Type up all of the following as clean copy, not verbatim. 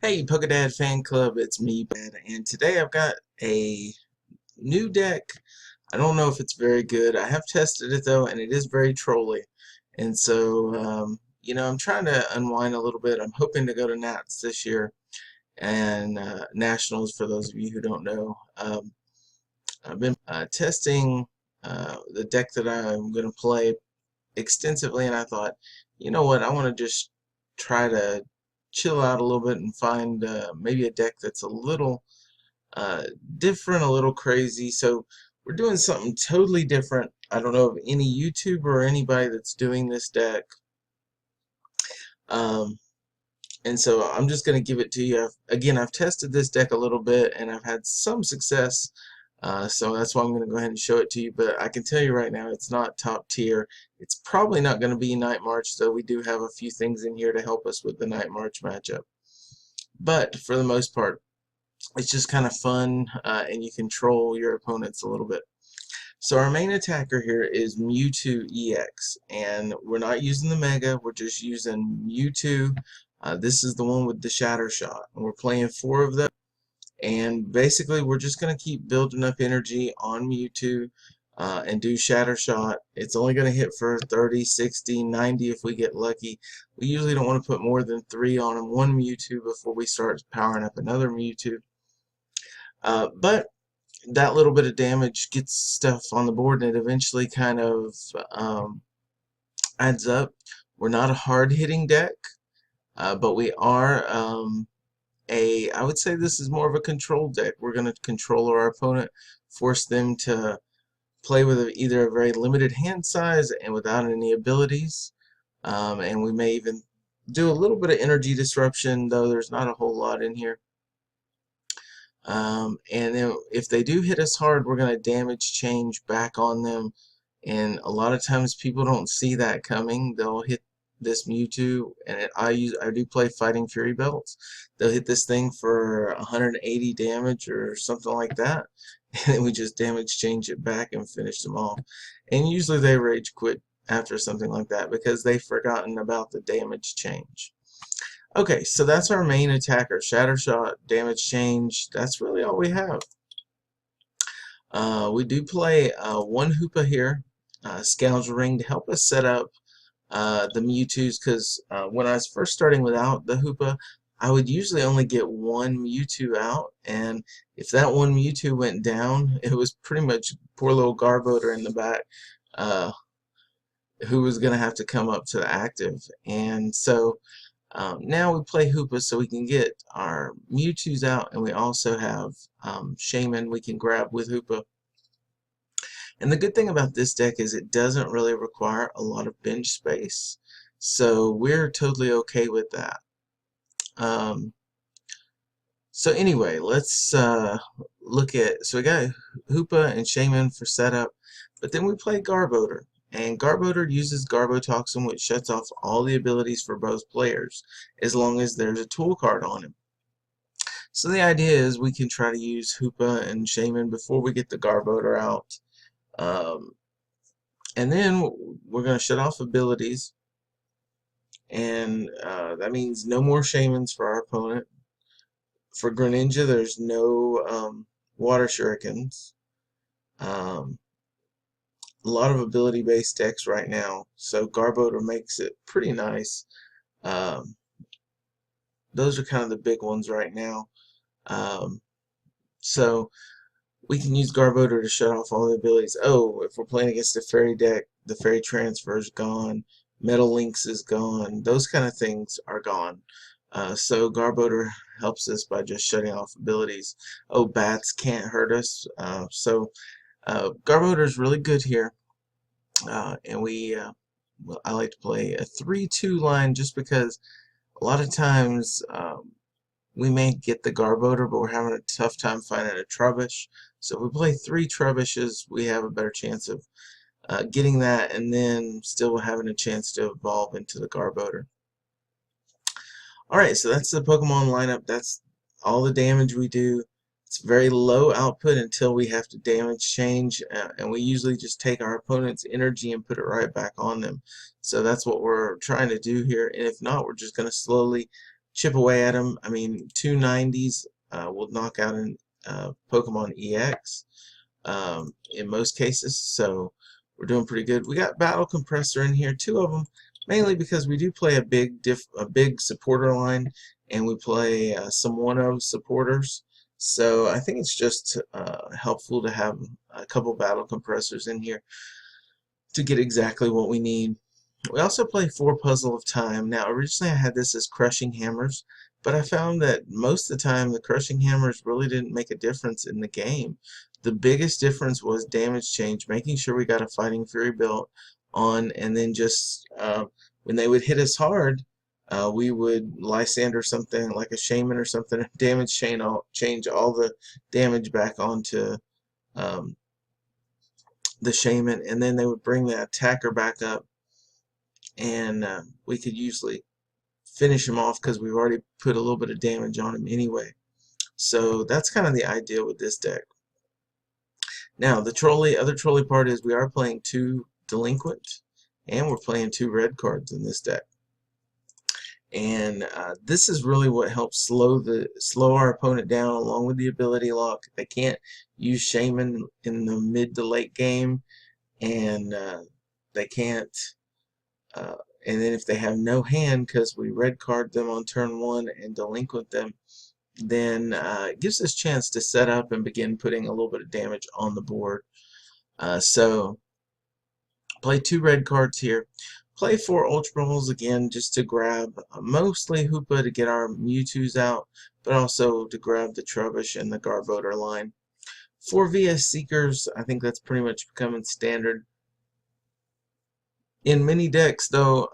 Hey, Dad fan club, it's me, Dad, and today I've got a new deck. I don't know if it's very good. I have tested it though, and it is very trolly. And so, I'm trying to unwind a little bit. I'm hoping to go to Nats this year and Nationals for those of you who don't know. I've been testing the deck that I'm going to play extensively, and I thought, you know what, I want to just try to chill out a little bit and find maybe a deck that's a little uh, different, a little crazy. So we're doing something totally different. I don't know of any YouTuber or anybody that's doing this deck. Um, and so I'm just going to give it to you. I've tested this deck a little bit and I've had some success. So that's why I'm going to go ahead and show it to you. But I can tell you right now, it's not top tier. It's probably not going to be Night March, though we do have a few things in here to help us with the Night March matchup. But for the most part, it's just kind of fun, and you control your opponents a little bit. So our main attacker here is Mewtwo EX, and we're not using the Mega, we're just using Mewtwo. This is the one with the Shatter Shot, and we're playing 4 of them. And basically, we're just going to keep building up energy on Mewtwo and do Shatter Shot. It's only going to hit for 30, 60, 90 if we get lucky. We usually don't want to put more than 3 on one Mewtwo before we start powering up another Mewtwo. But that little bit of damage gets stuff on the board, and it eventually kind of adds up. We're not a hard-hitting deck, but we are I would say this is more of a control deck. We're going to control our opponent, force them to play with either a very limited hand size and without any abilities. And we may even do a little bit of energy disruption, though there's not a whole lot in here. And then if they do hit us hard, we're going to damage change back on them. And a lot of times people don't see that coming. They'll hit this Mewtwo, and I do play Fighting Fury belts. They'll hit this thing for 180 damage or something like that, and then we just damage change it back and finish them off. And usually they rage quit after something like that because they've forgotten about the damage change. Okay, so that's our main attacker. Shatter Shot, damage change, that's really all we have. We do play one Hoopa here, Scoundrel Ring, to help us set up the Mewtwo's, because when I was first starting without the Hoopa, I would usually only get one Mewtwo out, and if that one Mewtwo went down, it was pretty much poor little Garbodor in the back who was going to have to come up to the active. And so now we play Hoopa so we can get our Mewtwo's out, and we also have Shaman we can grab with Hoopa. And the good thing about this deck is it doesn't really require a lot of bench space, so we're totally okay with that. So anyway, let's look at, so we got Hoopa and Shaman for setup, but then we play Garbodor. And Garbodor uses Garbotoxin, which shuts off all the abilities for both players, as long as there's a tool card on him. So the idea is we can try to use Hoopa and Shaman before we get the Garbodor out. And then we're going to shut off abilities. And that means no more Shamans for our opponent. For Greninja, there's no Water Shurikens. A lot of ability-based decks right now, so Garbodor makes it pretty nice. Those are kind of the big ones right now. So we can use Garbodor to shut off all the abilities. Oh, if we're playing against a Fairy deck, the Fairy Transfer is gone, Metal Links is gone, those kind of things are gone. So Garbodor helps us by just shutting off abilities. Oh, bats can't hurt us. Garbodor is really good here, and well, I like to play a 3-2 line just because a lot of times we may get the Garbodor, but we're having a tough time finding a Trubbish. So if we play 3 Trubbishes, we have a better chance of getting that, and then still having a chance to evolve into the Garbodor. Alright, so that's the Pokemon lineup. That's all the damage we do. It's very low output until we have to damage change, and we usually just take our opponent's energy and put it right back on them. So that's what we're trying to do here, and if not, we're just going to slowly chip away at him. I mean, 290s will knock out an Pokemon EX in most cases, so we're doing pretty good. We got Battle Compressor in here, 2 of them, mainly because we do play a big supporter line, and we play some 1-0 supporters. So I think it's just helpful to have a couple Battle Compressors in here to get exactly what we need. We also play 4 Puzzle of Time. Now, originally I had this as Crushing Hammers, but I found that most of the time the Crushing Hammers really didn't make a difference in the game. The biggest difference was damage change, making sure we got a Fighting Fury belt on, and then just when they would hit us hard, we would Lysander something like a Shaman or something, change all the damage back onto the Shaman, and then they would bring the attacker back up, and we could usually finish him off because we've already put a little bit of damage on him anyway. So that's kind of the idea with this deck. Now the other trolley part is we are playing 2 Delinquent, and we're playing 2 red cards in this deck. And this is really what helps slow our opponent down, along with the ability lock. They can't use Shaman in the mid to late game, and they can't. And then if they have no hand, because we red card them on turn 1 and delinquent them, then it gives us a chance to set up and begin putting a little bit of damage on the board. So play 2 red cards here. Play 4 Ultra Balls again, just to grab mostly Hoopa to get our Mewtwo's out, but also to grab the Trubbish and the Garbodor line. 4 VS Seekers, I think that's pretty much becoming standard. In many decks, though,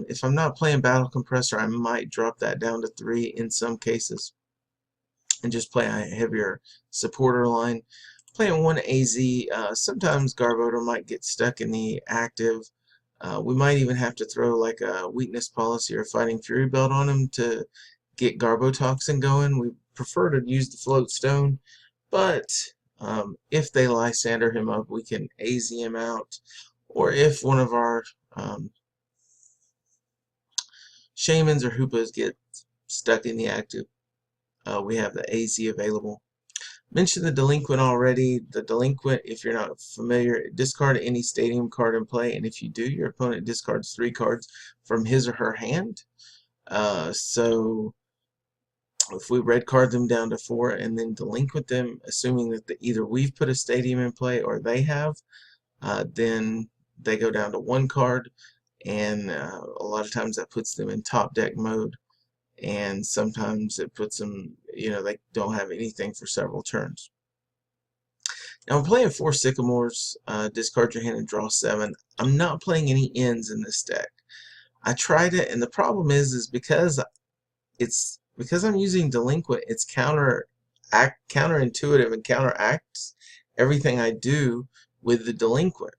if I'm not playing Battle Compressor, I might drop that down to 3 in some cases and just play a heavier supporter line. Playing 1 AZ, sometimes Garbodor might get stuck in the active. We might even have to throw like a Weakness Policy or Fighting Fury belt on him to get Garbotoxin going. We prefer to use the Float Stone, but if they Lysander him up, we can AZ him out. Or if one of our Shamans or Hoopas get stuck in the active, we have the AZ available. Mentioned the Delinquent already. The Delinquent, if you're not familiar, discard any Stadium card in play, and if you do, your opponent discards 3 cards from his or her hand. So if we red card them down to 4 and then delinquent them, assuming that either we've put a Stadium in play or they have, then they go down to 1 card, and a lot of times that puts them in top deck mode, and sometimes it puts them, they don't have anything for several turns. Now I'm playing 4 Sycamores, discard your hand and draw 7. I'm not playing any ends in this deck. I tried it, and the problem is because I'm using Delinquent, it's counterintuitive and counteracts everything I do with the Delinquent.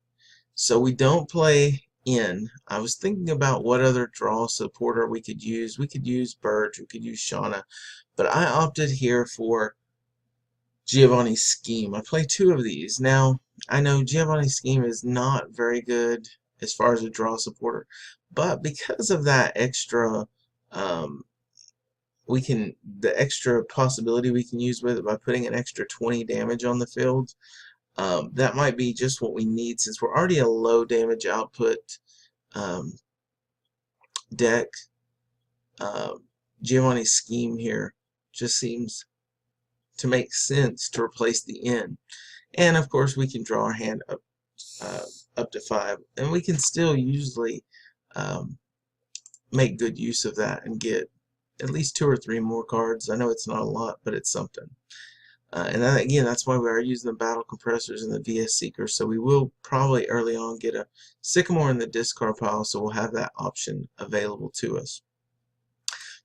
So we don't play in. I was thinking about what other draw supporter we could use. We could use Birch, we could use Shauna, but I opted here for Giovanni's Scheme. I play 2 of these. Now, I know Giovanni's Scheme is not very good as far as a draw supporter, but because of that extra the extra possibility we can use with it by putting an extra 20 damage on the field, that might be just what we need, since we're already a low damage output deck. Giovanni's Scheme here just seems to make sense to replace the N. And of course we can draw our hand up to 5, and we can still usually make good use of that and get at least 2 or 3 more cards. I know it's not a lot, but it's something. And then, again, that's why we are using the Battle Compressors and the VS Seekers. So we will probably early on get a Sycamore in the discard pile, so we'll have that option available to us.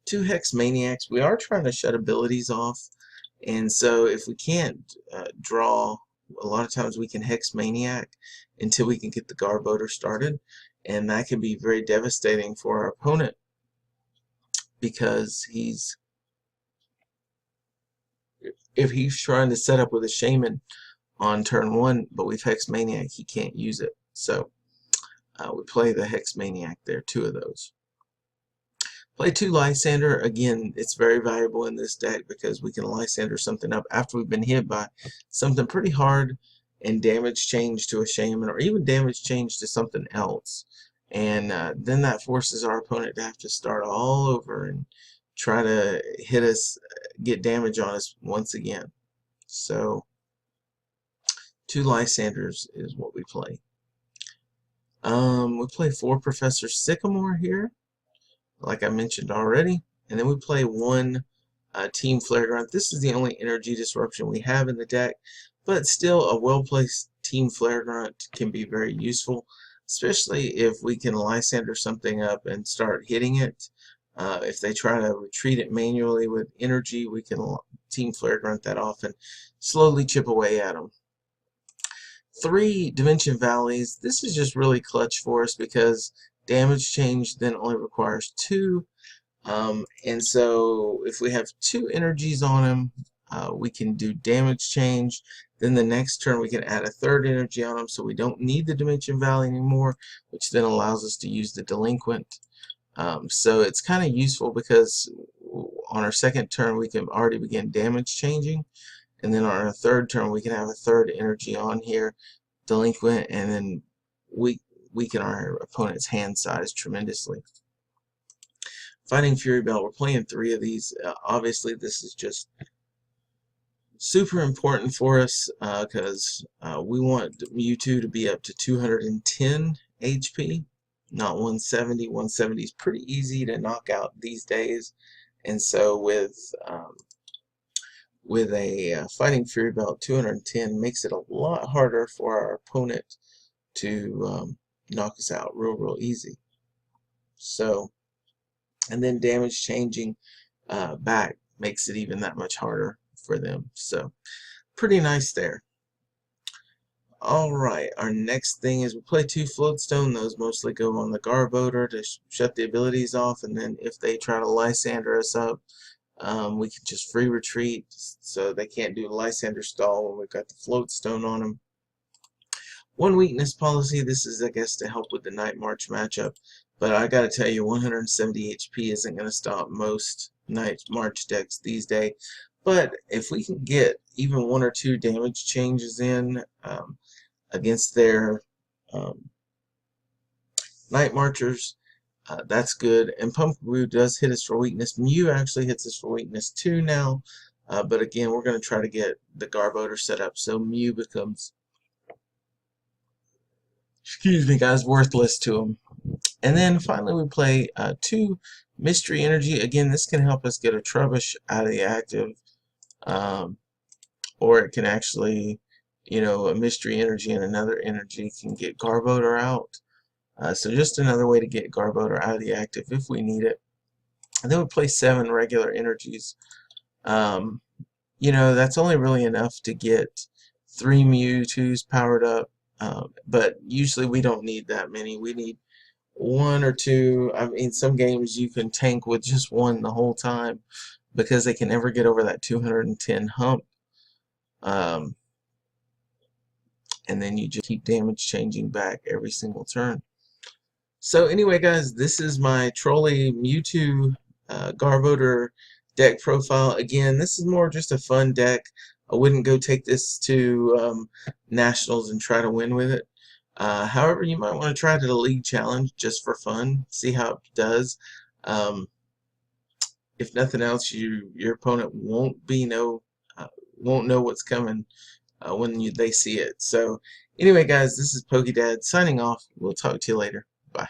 2 Hex Maniacs. We are trying to shut abilities off, and so if we can't draw, a lot of times we can Hex Maniac until we can get the Garbodor started, and that can be very devastating for our opponent, because if he's trying to set up with a Shaman on turn 1, but we've Hex Maniac, he can't use it. So we play the Hex Maniac there, 2 of those. Play 2 Lysander. Again, it's very valuable in this deck because we can Lysander something up after we've been hit by something pretty hard and damage change to a Shaman, or even damage change to something else. And then that forces our opponent to have to start all over and try to hit us, get damage on us once again. So 2 Lysanders is what we play. We play 4 Professor Sycamore here, like I mentioned already, and then we play 1 Team Flare Grunt. This is the only energy disruption we have in the deck, but still a well-placed Team Flare Grunt can be very useful, especially if we can Lysander something up and start hitting it. If they try to retreat it manually with energy, we can Team Flare Grunt that off and slowly chip away at them. 3 Dimension Valleys. This is just really clutch for us because damage change then only requires 2. And so if we have 2 energies on him, we can do damage change. Then the next turn we can add a 3rd energy on him, so we don't need the Dimension Valley anymore, which then allows us to use the Delinquent. So it's kind of useful because on our 2nd turn we can already begin damage changing, and then on our 3rd turn we can have a 3rd energy on here, Delinquent, and then weaken our opponent's hand size tremendously. Fighting Fury Belt, we're playing 3 of these. Obviously this is just super important for us because we want Mewtwo to be up to 210 HP, not 170. 170 is pretty easy to knock out these days, and so with a Fighting Fury Belt, 210 makes it a lot harder for our opponent to knock us out real easy. So, and then damage changing back makes it even that much harder for them. So pretty nice there. Alright, our next thing is we play 2 Floatstone. Those mostly go on the Garbodor to shut the abilities off, and then if they try to Lysander us up, we can just free retreat, so they can't do Lysander stall when we've got the Floatstone on them. 1 weakness policy. This is, I guess, to help with the Night March matchup, but I gotta tell you, 170 HP isn't gonna stop most Night March decks these days. But if we can get even 1 or 2 damage changes in against their Night Marchers, that's good. And Pumpkaboo does hit us for weakness. Mew actually hits us for weakness too now, but again, we're going to try to get the Garbodor set up so Mew becomes, excuse me guys, worthless to him. And then finally we play 2 Mystery Energy. Again, this can help us get a Trubbish out of the active, or it can actually, you know, a Mystery Energy and another energy can get Garbodor out. So just another way to get Garbodor out of the active if we need it. And then we play 7 regular energies. You know, that's only really enough to get 3 Mewtwo's powered up, but usually we don't need that many. We need 1 or 2. I mean, some games you can tank with just 1 the whole time because they can never get over that 210 hump. And then you just keep damage changing back every single turn. So anyway guys, this is my Trolley Mewtwo Garbodor deck profile. Again, this is more just a fun deck. I wouldn't go take this to Nationals and try to win with it. However, you might want to try it at a league challenge just for fun, see how it does. If nothing else, your opponent won't know what's coming when they see it. So anyway guys, this is PokeDad signing off. We'll talk to you later. Bye.